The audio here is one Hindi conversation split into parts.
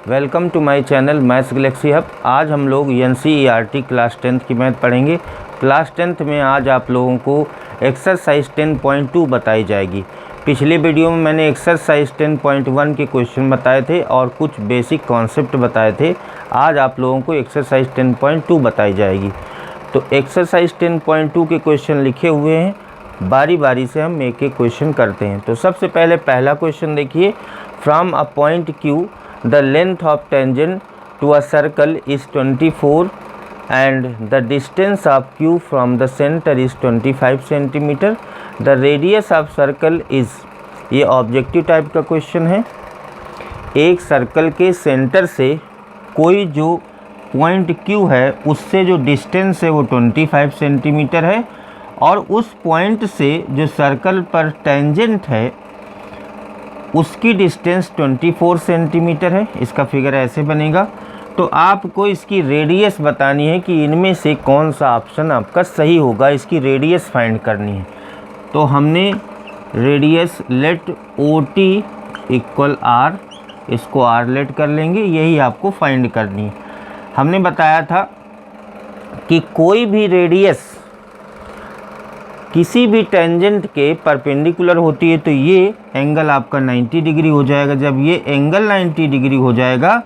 Welcome to my channel maths galaxy hub. आज हम लोग एनसीईआरटी क्लास 10th की मैथ पढ़ेंगे। क्लास 10th में आज आप लोगों को एक्सरसाइज 10.2 बताई जाएगी। पिछले वीडियो में मैंने एक्सरसाइज 10.1 के क्वेश्चन बताए थे और कुछ बेसिक कॉन्सेप्ट बताए थे। आज आप लोगों को एक्सरसाइज 10.2 बताई जाएगी। तो एक्सरसाइज 10.2 के क्वेश्चन लिखे हुए हैं, बारी बारी से हम एक एक क्वेश्चन करते हैं। तो सबसे पहले पहला क्वेश्चन देखिए, from a point Q the length of tangent to a circle is 24 and the distance of Q from the center is 25 centimeter. The radius of circle is, ये ऑब्जेक्टिव टाइप का क्वेश्चन है। एक सर्कल के सेंटर से कोई जो पॉइंट Q है उससे जो डिस्टेंस है वो 25 सेंटीमीटर है और उस पॉइंट से जो सर्कल पर टेंजेंट है उसकी डिस्टेंस 24 सेंटीमीटर है। इसका फिगर ऐसे बनेगा। तो आपको इसकी रेडियस बतानी है कि इनमें से कौन सा ऑप्शन आपका सही होगा। इसकी रेडियस फाइंड करनी है। तो हमने radius let OT equal R, इसको R लेट कर लेंगे, यही आपको फाइंड करनी है। हमने बताया था कि कोई भी रेडियस किसी भी टेंजेंट के परपेंडिकुलर होती है तो ये एंगल आपका 90 डिग्री हो जाएगा। जब ये एंगल 90 डिग्री हो जाएगा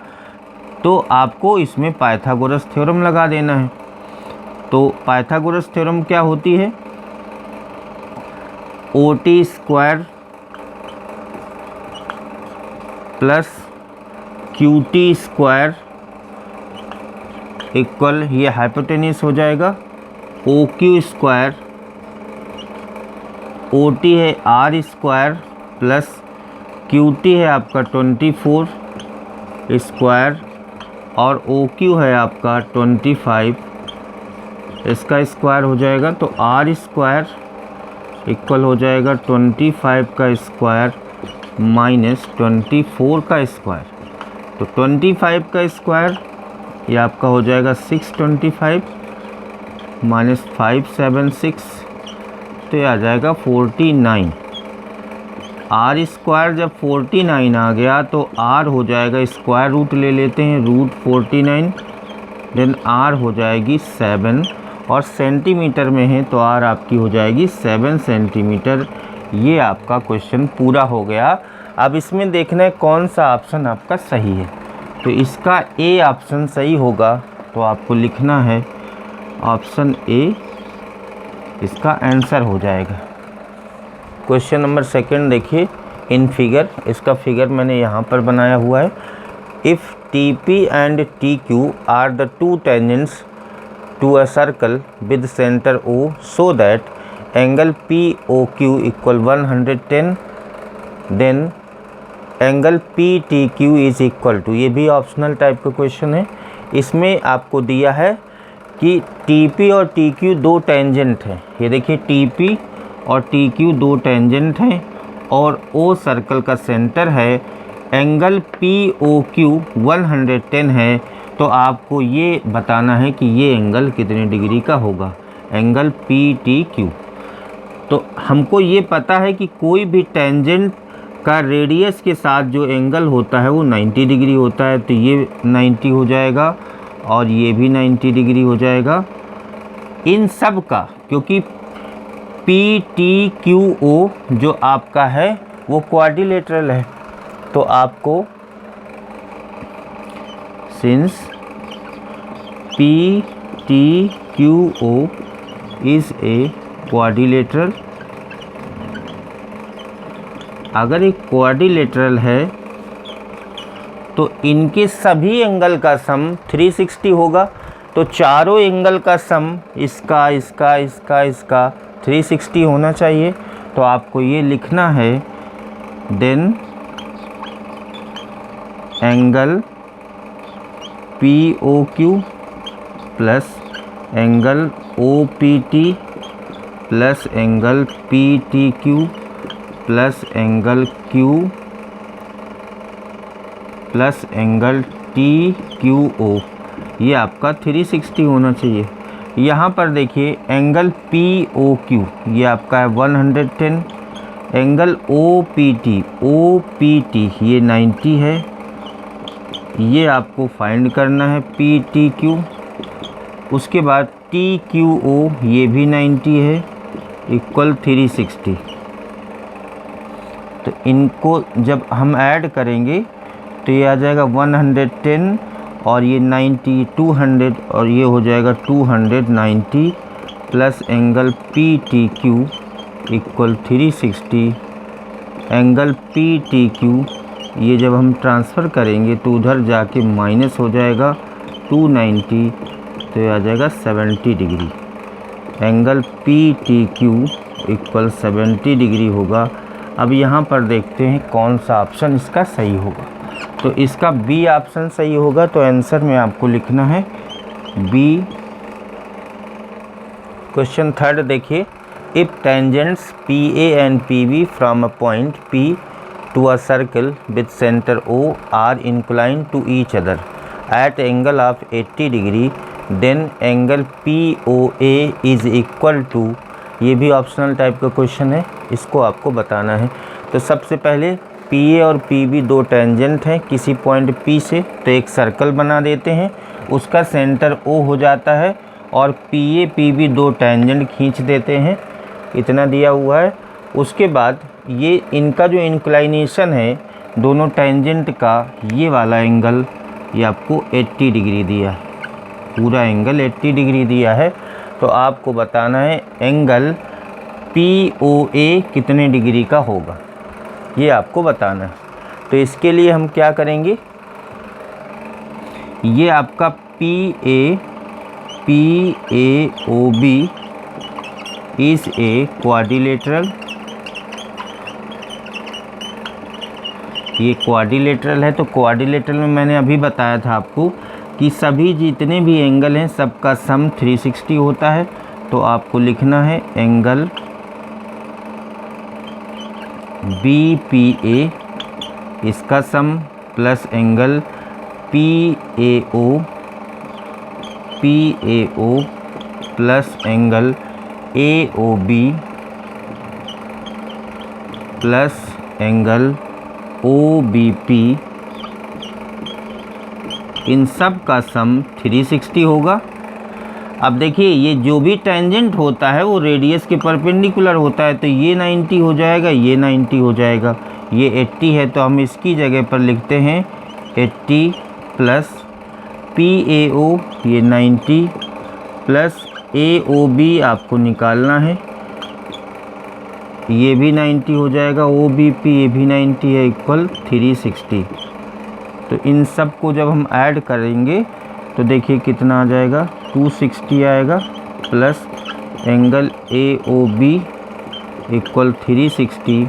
तो आपको इसमें पाइथागोरस थ्योरम लगा देना है। तो पाइथागोरस थ्योरम क्या होती है? OT square plus QT square equal, ये हाइपोटेन्यूस हो जाएगा, OQ स्क्वायर, OT है R स्क्वायर प्लस QT है आपका 24 स्क्वायर और OQ है आपका 25, इसका स्क्वायर हो जाएगा। तो R स्क्वायर इक्वल हो जाएगा 25 का स्क्वायर माइनस 24 का स्क्वायर। तो 25 का स्क्वायर ये आपका हो जाएगा 625 माइनस 576, तो ये आ जाएगा 49। R स्क्वायर जब 49 आ गया तो R हो जाएगा, स्क्वायर रूट ले लेते हैं, रूट 49, देन R हो जाएगी 7 और सेंटीमीटर में है तो R आपकी हो जाएगी 7 सेंटीमीटर। ये आपका क्वेश्चन पूरा हो गया। अब इसमें देखना है कौन सा ऑप्शन आपका सही है। तो इसका A ऑप्शन सही होगा तो आपको लिखना है ऑप्शन A, इसका आंसर हो जाएगा। क्वेश्चन नंबर सेकंड देखिए, इन फिगर, इसका फिगर मैंने यहाँ पर बनाया हुआ है। If TP and TQ are the two tangents to a circle with centre O so that angle POQ equal 110, then angle PTQ is equal to, ये भी ऑप्शनल टाइप का क्वेश्चन है। इसमें आपको दिया है कि TP और TQ दो टेंजेंट हैं। ये देखिए TP और TQ दो टेंजेंट हैं और O सर्कल का सेंटर है, एंगल POQ 110 है। तो आपको ये बताना है कि ये एंगल कितने डिग्री का होगा, एंगल PTQ। तो हमको ये पता है कि कोई भी टेंजेंट का रेडियस के साथ जो एंगल होता है वो 90 डिग्री होता है। तो ये 90 हो जाएगा और ये भी 90 डिग्री हो जाएगा इन सब का, क्योंकि PTQO जो आपका है वो क्वाड्रिलेटरल है। तो आपको since PTQO is a quadrilateral, अगर एक क्वाड्रिलेटरल है तो इनके सभी एंगल का सम 360 होगा। तो चारों एंगल का सम इसका इसका इसका इसका 360 होना चाहिए। तो आपको ये लिखना है, then angle POQ plus angle OPT plus angle PTQ plus angle Q plus angle TQO, ये आपका 360 होना चाहिए। यहाँ पर देखिए एंगल POQ ये आपका है 110, एंगल OPT ये 90 है, ये आपको फाइंड करना है पी टी क्यू। उसके बाद टी क्यू ओ ये भी 90 है, इक्वल 360। तो इनको जब हम ऐड करेंगे तो ये आ जाएगा 110 और ये 90 200 और ये हो जाएगा 290 plus angle P T Q equal 360। Angle P T Q ये जब हम ट्रांसफ़र करेंगे तो उधर जाके माइनस हो जाएगा 290, तो ये आ जाएगा 70 degree. Angle P T Q equal 70 degree होगा। अब यहाँ पर देखते हैं कौन सा ऑप्शन इसका सही होगा। तो इसका बी ऑप्शन सही होगा, तो आंसर में आपको लिखना है बी। क्वेश्चन थर्ड देखिए, if tangents P A and P B from a point P to a circle with center O are inclined to each other at angle of 80 degree, then angle POA is equal to, ये भी ऑप्शनल टाइप का क्वेश्चन है, इसको आपको बताना है। तो सबसे पहले PA और PB दो टेंजेंट हैं किसी पॉइंट P से, तो एक सर्कल बना देते हैं, उसका सेंटर O हो जाता है और PA PB दो टेंजेंट खींच देते हैं, इतना दिया हुआ है। उसके बाद ये इनका जो इंक्लाइनेशन है दोनों टेंजेंट का, ये वाला एंगल ये आपको 80 डिग्री दिया है, पूरा एंगल 80 डिग्री दिया है। तो आपको बताना है एंगल POA कितने डिग्री का होगा, ये आपको बताना है। तो इसके लिए हम क्या करेंगे, ये आपका PAOB इज़ ए क्वाड्रिलेटरल, ये क्वाड्रिलेटरल है। तो क्वाड्रिलेटरल में मैंने अभी बताया था आपको कि सभी जितने भी एंगल हैं सबका सम 360 होता है। तो आपको लिखना है एंगल BPA इसका sum plus angle PAO plus angle AOB plus angle OBP, इन सब का सम 360 होगा। अब देखिए ये जो भी टेंजेंट होता है वो रेडियस के परपेंडिकुलर होता है, तो ये 90 हो जाएगा, ये 90 हो जाएगा, ये 80 है तो हम इसकी जगह पर लिखते हैं 80 प्लस PAO ये 90 प्लस AOB आपको निकालना है, ये भी 90 हो जाएगा, OBP ये भी 90 है, इक्वल 360। तो इन सब को जब हम ऐड करेंगे तो देखिए कितना आ जाएगा, 260 आएगा plus angle AOB equal 360,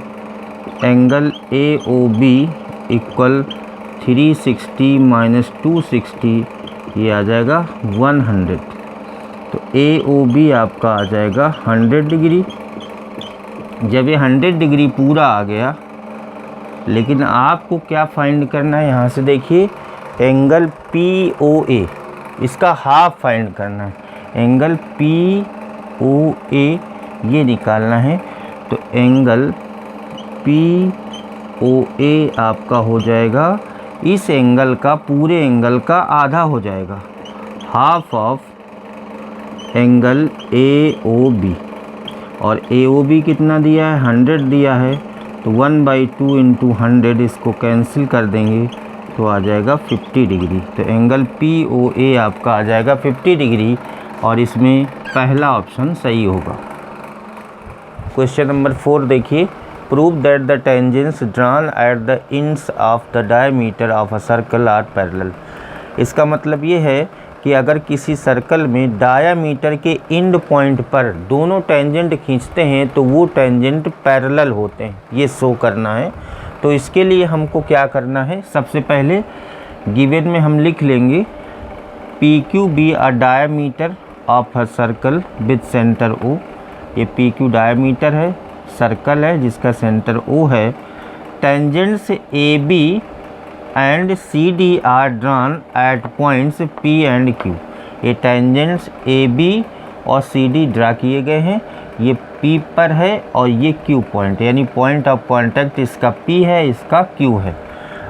angle AOB equal 360 minus 260 ये आ जाएगा 100। तो AOB आपका आ जाएगा 100 डिग्री। जब ये 100 डिग्री पूरा आ गया, लेकिन आपको क्या फाइंड करना है, यहाँ से देखिए एंगल POA इसका हाफ फाइंड करना है, एंगल POA ये निकालना है। तो एंगल POA आपका हो जाएगा इस एंगल का, पूरे एंगल का आधा हो जाएगा, हाफ ऑफ एंगल AOB। और AOB कितना दिया है, 100 दिया है, तो 1/2 इंटू 100 इसको कैंसिल कर देंगे तो आ जाएगा 50 डिग्री। तो एंगल POA आपका आ जाएगा 50 डिग्री और इसमें पहला ऑप्शन सही होगा। क्वेश्चन नंबर 4 देखिए, prove that the tangents drawn at the ends of the diameter of a circle are parallel. इसका मतलब ये है कि अगर किसी सर्कल में डायामीटर के एंड पॉइंट पर दोनों टेंजेंट खींचते हैं तो वो टेंजेंट पैरेलल होते हैं, ये शो करना है। तो इसके लिए हमको क्या करना है, सबसे पहले गिवन में हम लिख लेंगे PQ be a diameter of a circle with centre O। ये PQ डायामीटर है, सर्कल है जिसका सेंटर O है। Tangents AB and CD are drawn at points P and Q। ये टेंजेंट्स AB और CD ड्रा किए गए हैं, ये P पर है और ये Q पॉइंट, यानी पॉइंट ऑफ कॉन्टैक्ट इसका P है, इसका Q है।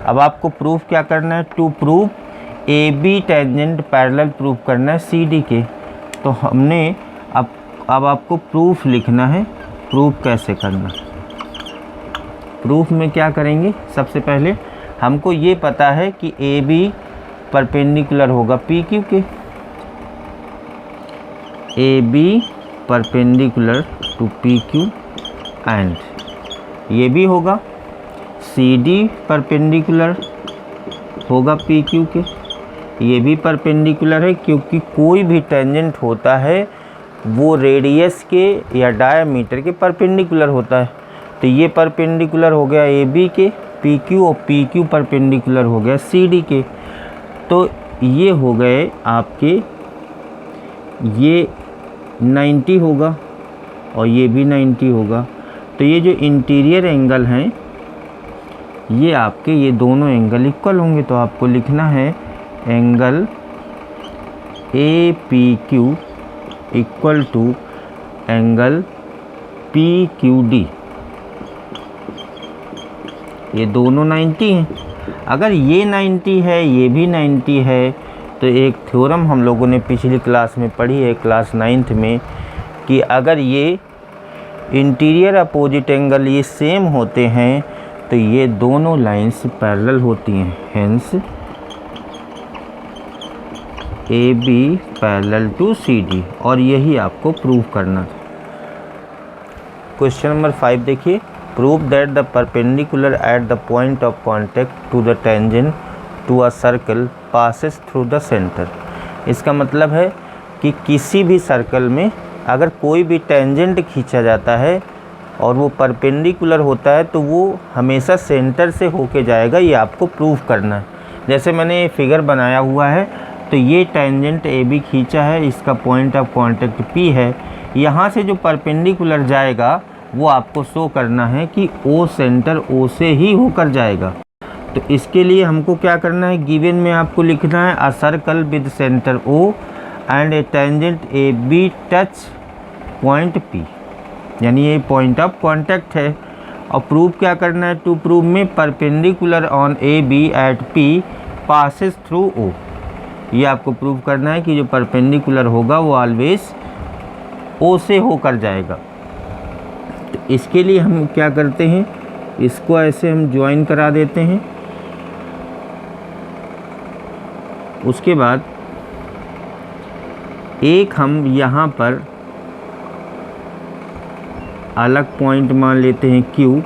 अब आपको प्रूफ क्या करना है, to proof A B tangent parallel proof करना है सी डी के। तो हमने अब आपको प्रूफ लिखना है। प्रूफ कैसे करना, प्रूफ में क्या करेंगे, सबसे पहले हमको ये पता है कि ए बी परपेंडिकुलर होगा पी क्यू के, A B perpendicular to P Q and ये भी होगा सी डी परपेंडिकुलर होगा पी क्यू के, ये भी परपेंडिकुलर है क्योंकि कोई भी टेंजेंट होता है वो रेडियस के या डायमीटर के परपेंडिकुलर होता है। तो ये परपेंडिकुलर हो गया ए बी के पी क्यू और पी क्यू परपेंडिकुलर हो गया सी डी के। तो ये हो गए आपके, ये 90 होगा और ये भी 90 होगा। तो ये जो इंटीरियर एंगल हैं ये आपके, ये दोनों एंगल इक्वल होंगे। तो आपको लिखना है angle A P Q equal to angle P Q D, ये दोनों 90 हैं। अगर ये 90 है ये भी 90 है तो एक थ्योरम हम लोगों ने पिछली क्लास में पढ़ी है, क्लास 9th में, कि अगर ये इंटीरियर अपोजिट एंगल ये सेम होते हैं तो ये दोनों लाइंस पैरेलल होती हैं। Hence A B parallel to C D, और यही आपको प्रूव करना था। क्वेश्चन नंबर 5 देखिए, prove that the perpendicular at the point of contact to the tangent to a circle passes through the centre. इसका मतलब है कि किसी भी सर्कल में अगर कोई भी टेंजेंट खींचा जाता है और वो परपेंडिकुलर होता है तो वो हमेशा सेंटर से होके जाएगा, ये आपको प्रूव करना है। जैसे मैंने ये फिगर बनाया हुआ है, तो ये टेंजेंट ए बी खींचा है, इसका पॉइंट ऑफ कांटेक्ट पी है, यहाँ से जो परपेंडिकुलर जाएगा वो आपको शो करना है कि ओ सेंटर ओ से ही होकर जाएगा। तो इसके लिए हमको क्या करना है, गिवन में आपको लिखना है a circle with centre O and A tangent A B touch point P, यानी ये पॉइंट ऑफ कांटेक्ट है। और प्रूफ क्या करना है, टू प्रूव में perpendicular on A B at P passes through O, ये आपको प्रूव करना है कि जो परपेंडिकुलर होगा वो ऑलवेज ओ से होकर जाएगा। तो इसके लिए हम क्या करते हैं, इसको ऐसे हम ज्वाइन करा देते हैं। उसके बाद एक हम यहाँ पर अलग पॉइंट मान लेते हैं Q,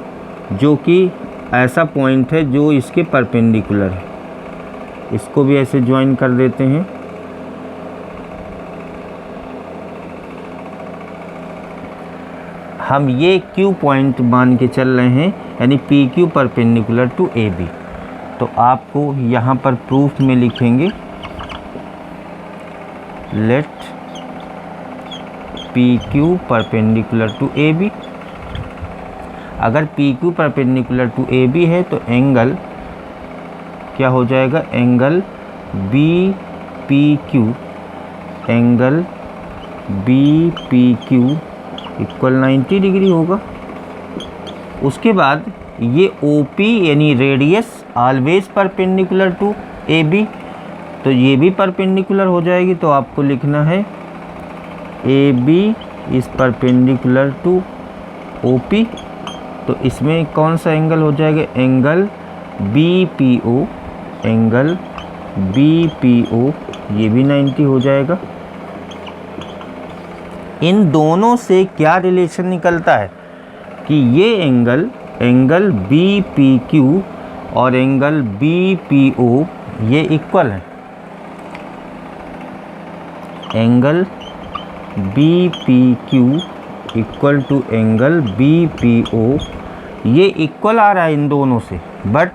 जो कि ऐसा पॉइंट है जो इसके परपेंडिकुलर है, इसको भी ऐसे ज्वाइन कर देते हैं। हम ये Q पॉइंट मान के चल रहे हैं, यानी P Q perpendicular to A B. तो आपको यहाँ पर प्रूफ में लिखेंगे let P Q perpendicular to A B. अगर P Q perpendicular to A B है तो एंगल क्या हो जाएगा, angle B P Q, angle B P Q equal 90 degree होगा। उसके बाद ये ओ पी यानी radius always perpendicular to A B, तो ये भी परपेंडिकुलर हो जाएगी। तो आपको लिखना है A B is perpendicular to O P. तो इसमें कौन सा एंगल हो जाएगा, angle B P O, angle B P O, ये भी 90 हो जाएगा। इन दोनों से क्या रिलेशन निकलता है कि ये एंगल बी पी क्यू और एंगल बी पी ओ ये इक्वल है। Angle B P Q equal to angle B P O, ये इक्वल आ रहा है इन दोनों से, but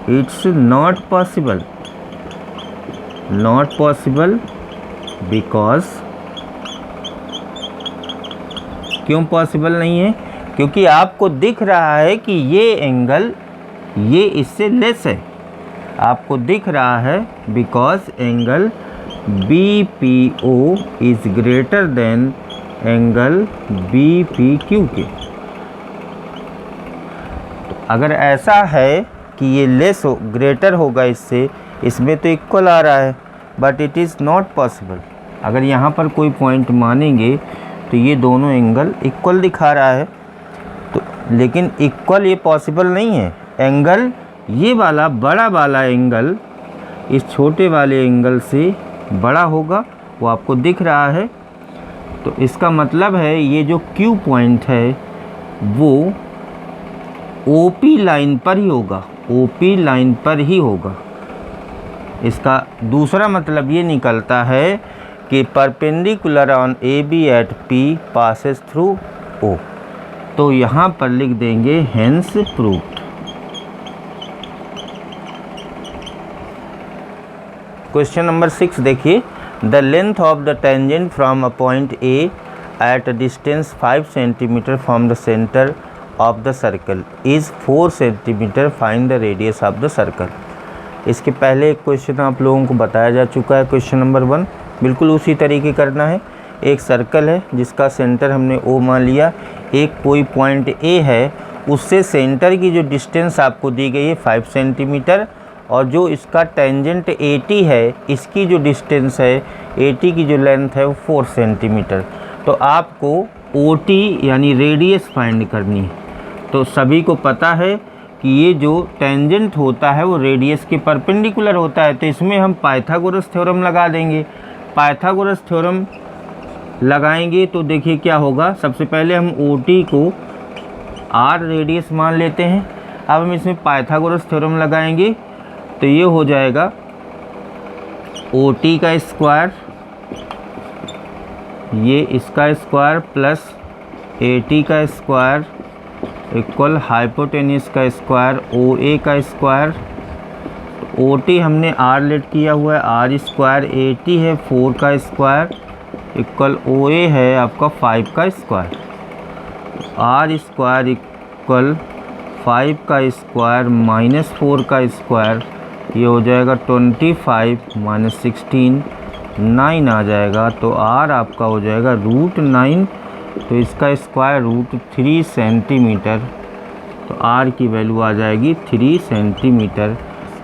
it's not possible because, क्यों पॉसिबल नहीं है, क्योंकि आपको दिख रहा है कि ये एंगल ये इससे लेस है, आपको दिख रहा है because angle B P O is greater than angle B P Q के। अगर ऐसा है कि ये लेस हो ग्रेटर होगा इससे, इसमें तो इक्वल आ रहा है, but it is not possible. अगर यहाँ पर कोई पॉइंट मानेंगे तो ये दोनों एंगल इक्वल दिखा रहा है, तो लेकिन इक्वल ये पॉसिबल नहीं है। एंगल ये वाला बड़ा वाला एंगल इस छोटे वाले एंगल से बड़ा होगा, वो आपको दिख रहा है। तो इसका मतलब है ये जो Q पॉइंट है वो OP लाइन पर ही होगा, OP लाइन पर ही होगा। इसका दूसरा मतलब ये निकलता है कि perpendicular on AB at P passes through O। तो यहाँ पर लिख देंगे हेंस प्रूव्ड। क्वेश्चन नंबर 6 देखिए, the length of the tangent from a point A at a distance 5 centimetre from the centre of the circle is 4 centimetre, find the radius of the circle. इसके पहले एक क्वेश्चन आप लोगों को बताया जा चुका है, क्वेश्चन नंबर 1। बिल्कुल उसी तरीके करना है। एक सर्कल है जिसका सेंटर हमने O मान लिया, एक कोई पॉइंट A है, उससे सेंटर की जो डिस्टेंस आपको दी गई है 5 सेंटीमीटर, और जो इसका टेंजेंट AT है, इसकी जो डिस्टेंस है AT की जो लेंथ है वो 4 सेंटीमीटर। तो आपको OT यानी रेडियस फाइंड करनी है। तो सभी को पता है कि ये जो टेंजेंट होता है वो रेडियस के परपेंडिकुलर होता है, तो इसमें हम पाइथागोरस थ्योरम लगा देंगे। पाइथागोरस थ्योरम लगाएंगे तो देखिए क्या होगा। सबसे पहले हम OT को R रेडियस मान लेते हैं। अब हम इसमें पाइथागोरस थ्योरम लगाएंगे तो ये हो जाएगा OT का स्क्वायर, ये इसका स्क्वायर प्लस AT का स्क्वायर इक्वल हाइपोटेन्यूस का स्क्वायर OA का स्क्वायर। OT हमने R लेट किया हुआ है, R स्क्वायर, AT है 4 का स्क्वायर इक्वल OA है आपका 5 का स्क्वायर। R स्क्वायर इक्वल 5 का स्क्वायर माइनस 4 का स्क्वायर, ये हो जाएगा 25 माइनस 16, 9 आ जाएगा। तो R आपका हो जाएगा √9, तो इसका स्क्वायर √3 सेंटीमीटर। तो R की वैल्यू आ जाएगी 3 सेंटीमीटर।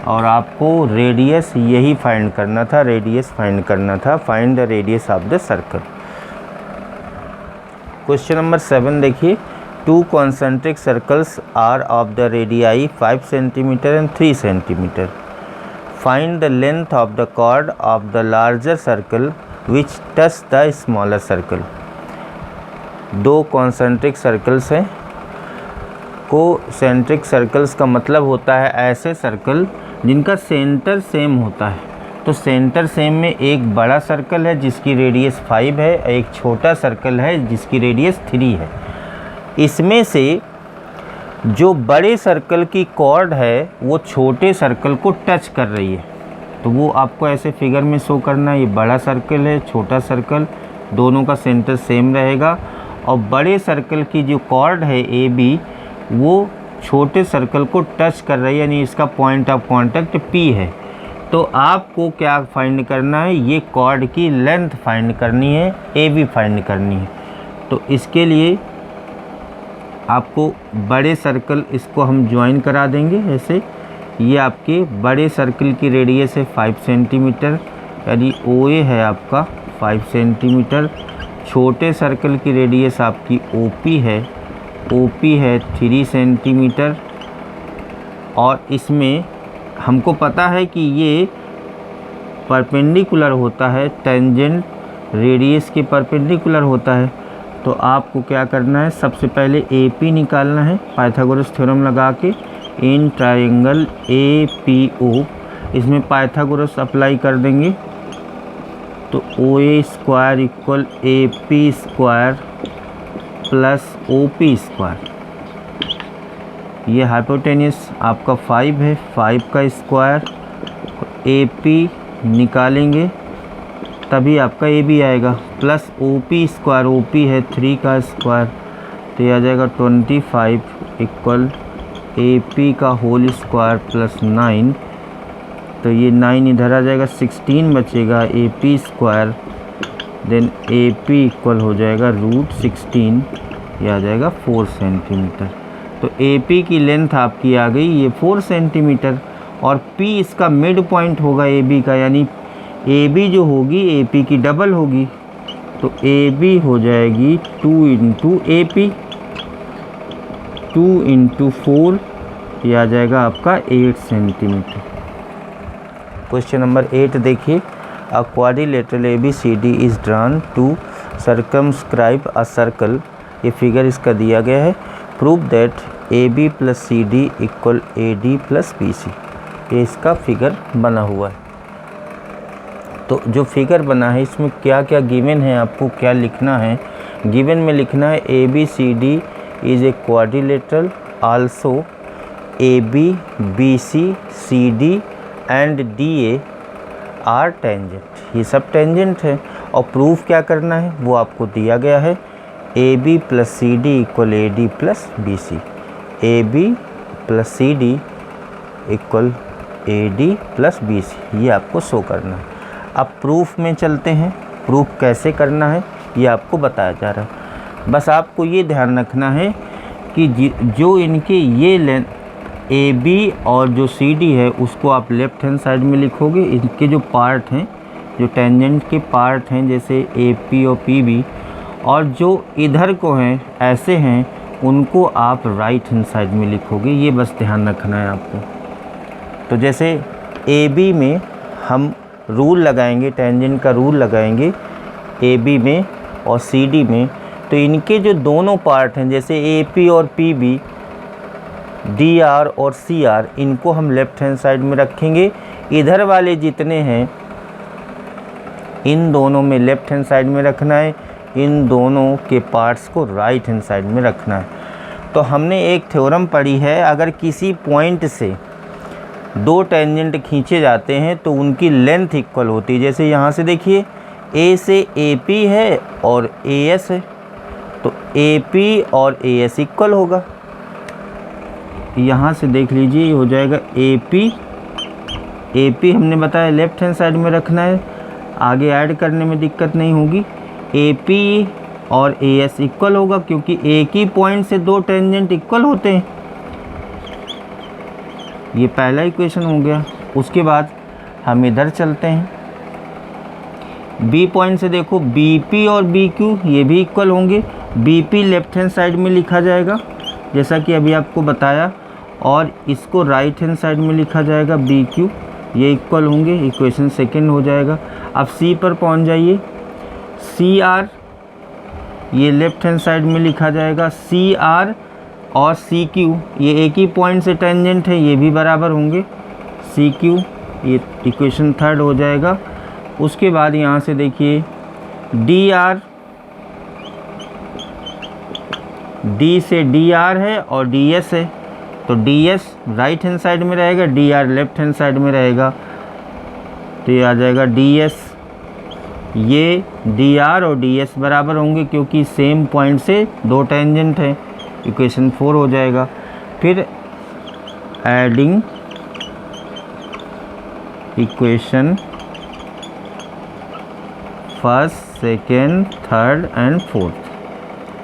और आपको रेडियस यही फाइंड करना था, रेडियस फाइंड करना था। Find the radius of the circle. Question number 7 देखिए, 2 concentric circles are of the radii 5 centimeter and 3 centimeter. Find the length of the chord of the larger circle which touch the smaller circle. 2 concentric circles हैं। कोसेंट्रिक सर्कल्स का मतलब होता है ऐसे सर्कल जिनका सेंटर सेम होता है। तो सेंटर सेम में एक बड़ा सर्कल है जिसकी रेडियस 5 है, एक छोटा सर्कल है जिसकी रेडियस 3 है। इसमें से जो बड़े सर्कल की कॉर्ड है वो छोटे सर्कल को टच कर रही है, तो वो आपको ऐसे फिगर में शो करना है। ये बड़ा सर्कल है, छोटा सर्कल, दोनों का सेंटर सेम रहेगा, और बड़े सर्कल की जो कॉर्ड है AB वो छोटे सर्कल को टच कर रही है, यानी इसका पॉइंट ऑफ कांटेक्ट P है। तो आपको क्या फाइंड करना है, ये कॉर्ड की लेंथ फाइंड करनी है, AB फाइंड करनी है। तो इसके लिए आपको बड़े सर्कल, इसको हम ज्वाइन करा देंगे ऐसे। ये आपके बड़े सर्कल की रेडियस है 5 सेंटीमीटर, यानी OA है आपका 5 सेंटीमीटर। छोटे सर्कल की रेडियस आपकी OP है, OP है 3 सेंटीमीटर। और इसमें हमको पता है कि ये परपेंडिकुलर होता है, टेंजेंट रेडियस के परपेंडिकुलर होता है। तो आपको क्या करना है, सबसे पहले AP निकालना है पाइथागोरस थ्योरम लगा के। इन ट्रायंगल APO, इसमें पाइथागोरस अप्लाई कर देंगे तो OA square equal AP square plus OP square. ये हाइपोटेन्यूस आपका 5 है, 5 का स्क्वायर, AP निकालेंगे तभी आपका AB आएगा, प्लस OP स्क्वायर, OP है 3 का स्क्वायर, तो ये आ जाएगा 25 इक्वल AP का होल स्क्वायर प्लस 9, तो ये 9 इधर आ जाएगा, 16 बचेगा, AP square then AP equal हो जाएगा √16, ये आ जाएगा 4 सेंटीमीटर। तो AP की लेंथ आपकी आ गई ये 4 सेंटीमीटर, और P इसका मिड पॉइंट होगा AB का, यानी AB जो होगी AP की डबल होगी, तो AB हो जाएगी 2 इंटू AP, 2 इंटू 4, ये आ जाएगा आपका 8 सेंटीमीटर। क्वेश्चन नंबर 8 देखिए, a quadrilateral ABCD is drawn to circumscribe a circle, ये फिगर इसका दिया गया है। Prove that AB plus CD equal AD plus BC, ये इसका फिगर बना हुआ है। तो जो फिगर बना है इसमें क्या क्या गिवन है, आपको क्या लिखना है। गिवन में लिखना है ABCD is a quadrilateral, also AB BC CD and DA are tangent, ये सब टेंजेंट है। और प्रूफ क्या करना है वो आपको दिया गया है, AB plus CD equal AD plus BC, AB plus CD equal AD plus BC, ये आपको शो करना है। अब प्रूफ में चलते हैं, प्रूफ कैसे करना है ये आपको बताया जा रहा है। बस आपको ये ध्यान रखना है कि जो इनके ये लेंथ AB और जो CD है उसको आप लेफ़्ट हैंड साइड में लिखोगे। इनके जो पार्ट हैं, जो टेंजेंट के पार्ट हैं जैसे AP और PB, और जो इधर को हैं ऐसे हैं, उनको आप राइट हैंड साइड में लिखोगे। ये बस ध्यान रखना है आपको। तो जैसे AB में हम रूल लगाएंगे, टेंजेंट का रूल लगाएंगे AB में और CD में, तो इनके जो दोनों पार्ट हैं जैसे AP और PB, DR और CR, इनको हम लेफ़्ट हैंड साइड में रखेंगे। इधर वाले जितने हैं इन दोनों में लेफ़्ट हैंड साइड में रखना है, इन दोनों के पार्ट्स को राइट हैंड साइड में रखना है। तो हमने एक थ्योरम पढ़ी है, अगर किसी पॉइंट से दो टेंजेंट खींचे जाते हैं तो उनकी लेंथ इक्वल होती है। जैसे यहाँ से देखिए A से AP है और AS है, तो AP और AS इक्वल होगा। यहाँ से देख लीजिए हो जाएगा AP हमने बताया लेफ़्ट हैंड साइड में रखना है, आगे ऐड करने में दिक्कत नहीं होगी। AP और AS इक्वल होगा क्योंकि एक ही पॉइंट से दो टेंजेंट इक्वल होते हैं। ये पहला इक्वेशन हो गया। उसके बाद हम इधर चलते हैं, B पॉइंट से देखो BP और BQ ये भी इक्वल होंगे। BP लेफ़्ट हैंड साइड में लिखा जाएगा जैसा कि अभी आपको बताया, और इसको राइट हैंड साइड में लिखा जाएगा BQ, ये इक्वल होंगे। इक्वेशन सेकंड हो जाएगा। अब C पर पहुंच जाइए, CR ये लेफ़्ट हैंड साइड में लिखा जाएगा। CR और CQ ये एक ही पॉइंट से टेंजेंट है, ये भी बराबर होंगे। CQ ये इक्वेशन थर्ड हो जाएगा। उसके बाद यहाँ से देखिए DR, D से DR है और DS है, तो DS राइट हैंड साइड में रहेगा, DR लेफ़्ट हैंड साइड में रहेगा, तो ये आ जाएगा DS। ये DR और DS बराबर होंगे क्योंकि सेम पॉइंट से दो टेंजेंट हैं। इक्वेशन 4 हो जाएगा। फिर adding equation first, second, third and fourth.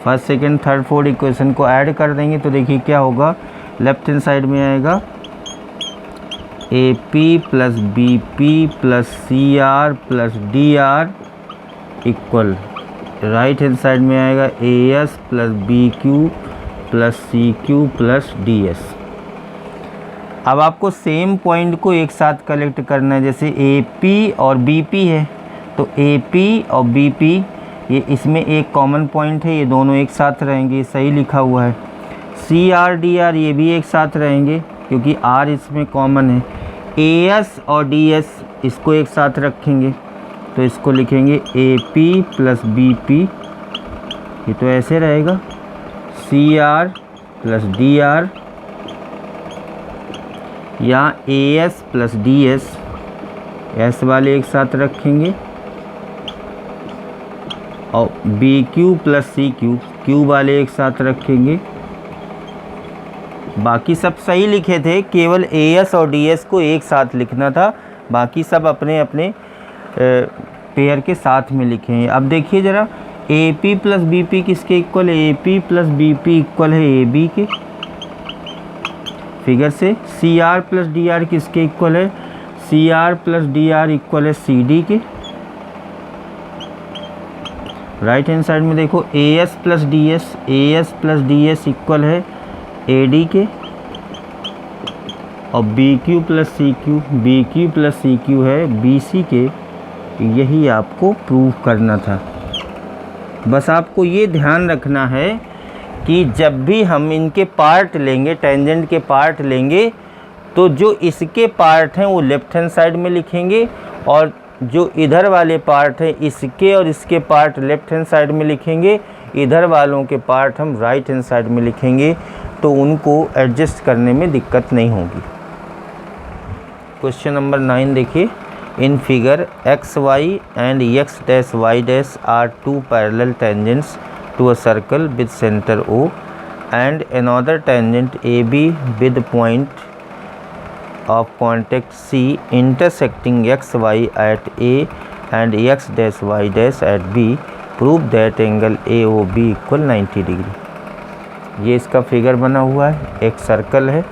First, second, third, fourth equation को ऐड कर देंगे तो देखिए क्या होगा। लेफ्ट हैंड साइड में आएगा AP plus BP plus CR plus DR equal, right hand side में आएगा AS plus BQ plus CQ plus DS। अब आपको सेम पॉइंट को एक साथ कलेक्ट करना है। जैसे AP और BP है तो AP और BP ये इसमें एक कॉमन पॉइंट है, ये दोनों एक साथ रहेंगे, सही लिखा हुआ है। CR DR ये भी एक साथ रहेंगे क्योंकि R इसमें कॉमन है। AS और DS इसको एक साथ रखेंगे तो इसको लिखेंगे AP प्लस BP, ये तो ऐसे रहेगा। CR प्लस DR, यहाँ AS प्लस DS, S वाले एक साथ रखेंगे, और BQ प्लस CQ, Q वाले एक साथ रखेंगे। बाकी सब सही लिखे थे, केवल AS और DS को एक साथ लिखना था, बाकी सब अपने अपने पेयर के साथ में लिखे हैं। अब देखिए ज़रा, AP प्लस BP किसके इक्वल है? AP प्लस BP इक्वल है AB के, फिगर से। C R plus D R किसके इक्वल है? C R plus D R equal है सी डी के। राइट हैंड साइड में देखो A S plus D S, A S plus D S equal है ए डी के। और B Q plus C Q, B Q plus C Q है बी सी के। यही आपको प्रूव करना था। बस आपको ये ध्यान रखना है कि जब भी हम इनके पार्ट लेंगे, टेंजेंट के पार्ट लेंगे, तो जो इसके पार्ट हैं वो लेफ्ट हैंड साइड में लिखेंगे, और जो इधर वाले पार्ट हैं इसके और इसके पार्ट लेफ्ट हैंड साइड में लिखेंगे, इधर वालों के पार्ट हम राइट हैंड साइड में लिखेंगे, तो उनको एडजस्ट करने में दिक्कत नहीं होगी। क्वेश्चन नंबर 9 देखिए। In figure X Y and X dash Y dash are two parallel tangents to a circle with centre O and another tangent AB with point of contact C intersecting XY at A and X dash Y dash at B. Prove that angle AOB equal 90 degree. ये इसका फिगर बना हुआ है। एक सर्कल है,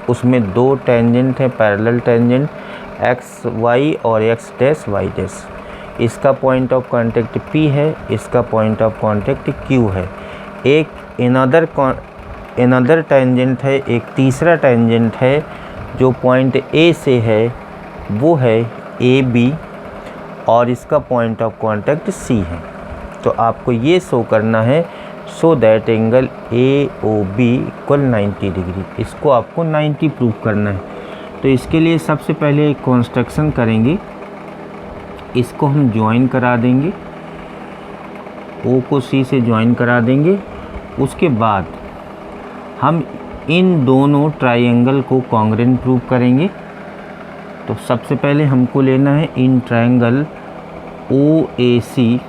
उसमें दो टेंजेंट हैं, पैरेलल टेंजेंट एक्स वाई और एक्स डैश वाई डैश। इसका पॉइंट ऑफ कांटेक्ट P है, इसका पॉइंट ऑफ कांटेक्ट Q है। एक इनअदर टेंजेंट है, एक तीसरा टेंजेंट है जो पॉइंट A से है, वो है AB, और इसका पॉइंट ऑफ कांटेक्ट C है। तो आपको ये शो करना है, सो that angle AOB equal 90 degree. इसको आपको 90 प्रूव करना है। तो इसके लिए सबसे पहले एक कंस्ट्रक्शन करेंगे, इसको हम ज्वाइन करा देंगे, O को C से ज्वाइन करा देंगे। उसके बाद हम इन दोनों ट्रायंगल को कॉन्ग्रुएंट प्रूव करेंगे। तो सबसे पहले हमको लेना है in triangle OAC,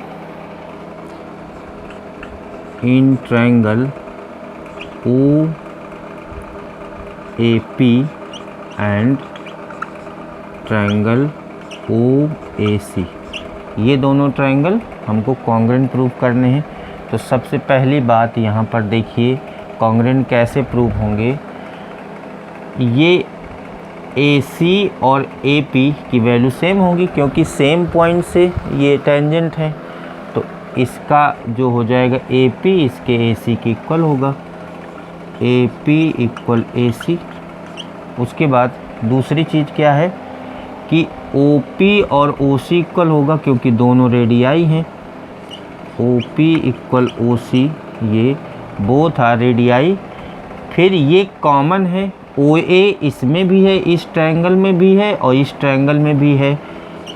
in triangle OAP and triangle OAC। ये दोनों ट्रायंगल हमको कॉन्ग्रुएंट प्रूव करने हैं। तो सबसे पहली बात यहाँ पर देखिए, कॉन्ग्रुएंट कैसे प्रूव होंगे। ये AC और AP की वैल्यू सेम होगी, क्योंकि सेम पॉइंट से ये टेंजेंट है। तो इसका जो हो जाएगा AP इसके AC के इक्वल होगा, AP इक्वल AC। उसके बाद दूसरी चीज़ क्या है कि OP और OC इक्वल होगा, क्योंकि दोनों रेडियाई हैं। OP इक्वल OC, ये बोथ आर रेडियाई। फिर ये कॉमन है, OA इसमें भी है, इस ट्रायंगल में भी है और इस ट्रायंगल में भी है।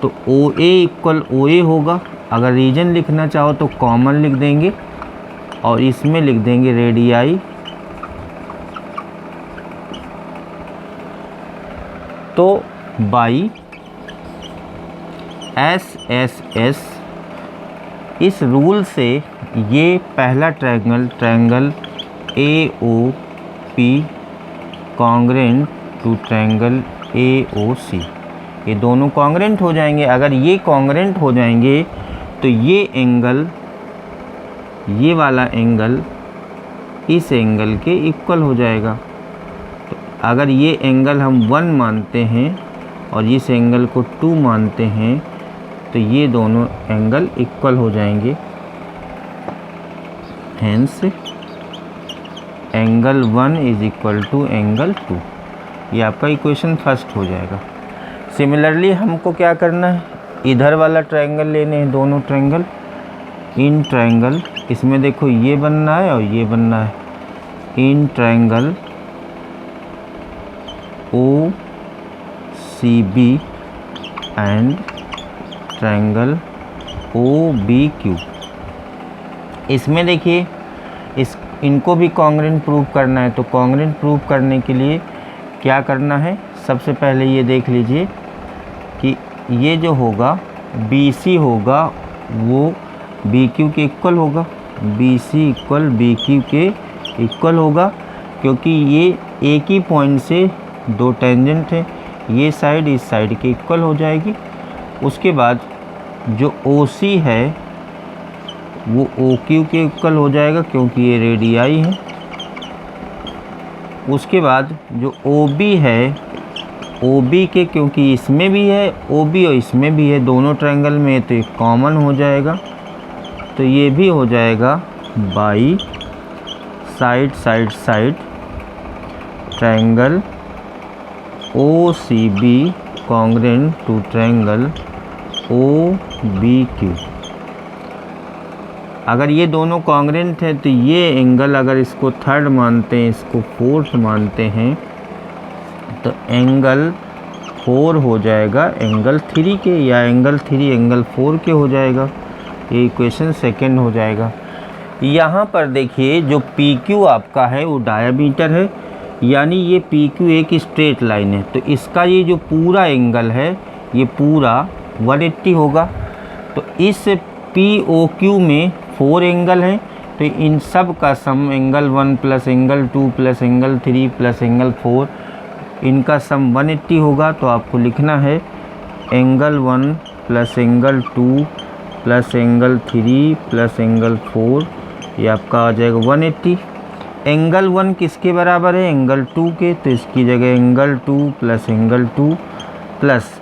तो OA इक्वल OA होगा। अगर रीजन लिखना चाहो तो कॉमन लिख देंगे और इसमें लिख देंगे रेडियाई। तो बाई SSS इस रूल से ये पहला triangle AOP congruent to triangle AOC, ये दोनों कॉन्ग्रुएंट हो जाएंगे। अगर ये कॉन्ग्रुएंट हो जाएंगे तो ये एंगल, ये वाला एंगल इस एंगल के इक्वल हो जाएगा। तो अगर ये एंगल हम 1 मानते हैं और इस एंगल को 2 मानते हैं, तो ये दोनों एंगल इक्वल हो जाएंगे। Hence angle 1 is equal to angle 2। ये आपका इक्वेशन फर्स्ट हो जाएगा। सिमिलरली हमको क्या करना है, इधर वाला ट्रायंगल लेने हैं, दोनों ट्रायंगल इन ट्रायंगल, इसमें देखो ये बनना है और ये बनना है। In triangle OCB and triangle OBQ। इसमें देखिए इनको भी कॉन्ग्रुएंट प्रूव करना है। तो कॉन्ग्रुएंट प्रूव करने के लिए क्या करना है, सबसे पहले ये देख लीजिए कि ये जो होगा BC होगा वो BQ के इक्वल होगा, BC इक्वल BQ के इक्वल होगा, क्योंकि ये एक ही पॉइंट से दो टेंजेंट हैं। ये साइड इस साइड के इक्वल हो जाएगी। उसके बाद जो OC है वो OQ के इक्वल हो जाएगा, क्योंकि ये रेडियाई है। उसके बाद जो OB है, OB के क्योंकि इसमें भी है OB और इसमें भी है दोनों ट्रायंगल में, तो ये कॉमन हो जाएगा, तो ये भी हो जाएगा by side side side triangle OCB congruent to triangle OBQ। अगर ये दोनों कॉन्ग्रेंट है तो ये एंगल अगर इसको थर्ड मानते हैं, इसको फोर्थ मानते हैं, तो एंगल 4 हो जाएगा एंगल 3 के, या एंगल 3 एंगल 4 के हो जाएगा। ये इक्वेशन सेकंड हो जाएगा। यहाँ पर देखिए जो PQ आपका है वो डायमीटर है, यानी ये PQ एक स्ट्रेट लाइन है, तो इसका ये जो पूरा एंगल है ये पूरा 180 होगा। तो इस POQ में 4 एंगल हैं, तो इन सब का sum angle 1 plus angle 2 plus angle 3 plus angle 4, इनका सम 180 होगा। तो आपको लिखना है angle 1 plus angle 2 plus angle 3 plus angle 4, ये आपका आ जाएगा 180। एंगल 1 किसके बराबर है? एंगल 2 के, तो इसकी जगह angle 2 plus angle 2 plus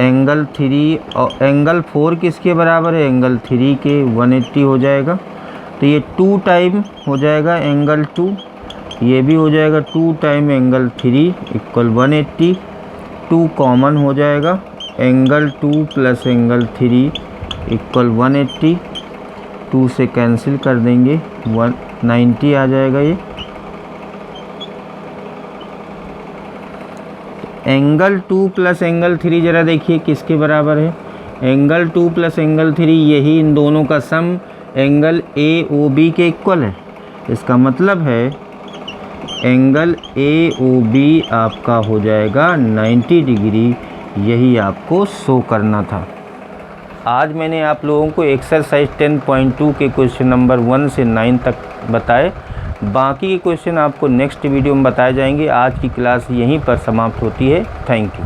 angle 3, और एंगल 4 किसके बराबर है? एंगल 3 के, 180 हो जाएगा। तो ये 2 टाइम हो जाएगा एंगल 2, ये भी हो जाएगा 2 टाइम एंगल 3 इक्वल 180। 2 कॉमन हो जाएगा, एंगल 2 प्लस एंगल 3 इक्वल 180। 2 से कैंसिल कर देंगे, 190 आ जाएगा ये। एंगल 2 प्लस एंगल 3 ज़रा देखिए किसके बराबर है? एंगल 2 प्लस एंगल 3 यही इन दोनों का सम एंगल AOB के इक्वल है। इसका मतलब है एंगल AOB आपका हो जाएगा 90 डिग्री, यही आपको शो करना था। आज मैंने आप लोगों को एक्सरसाइज 10.2 के क्वेश्चन नंबर 1 से 9 तक बताए। बाकी के क्वेश्चन आपको नेक्स्ट वीडियो में बताए जाएंगे। आज की क्लास यहीं पर समाप्त होती है। Thank you.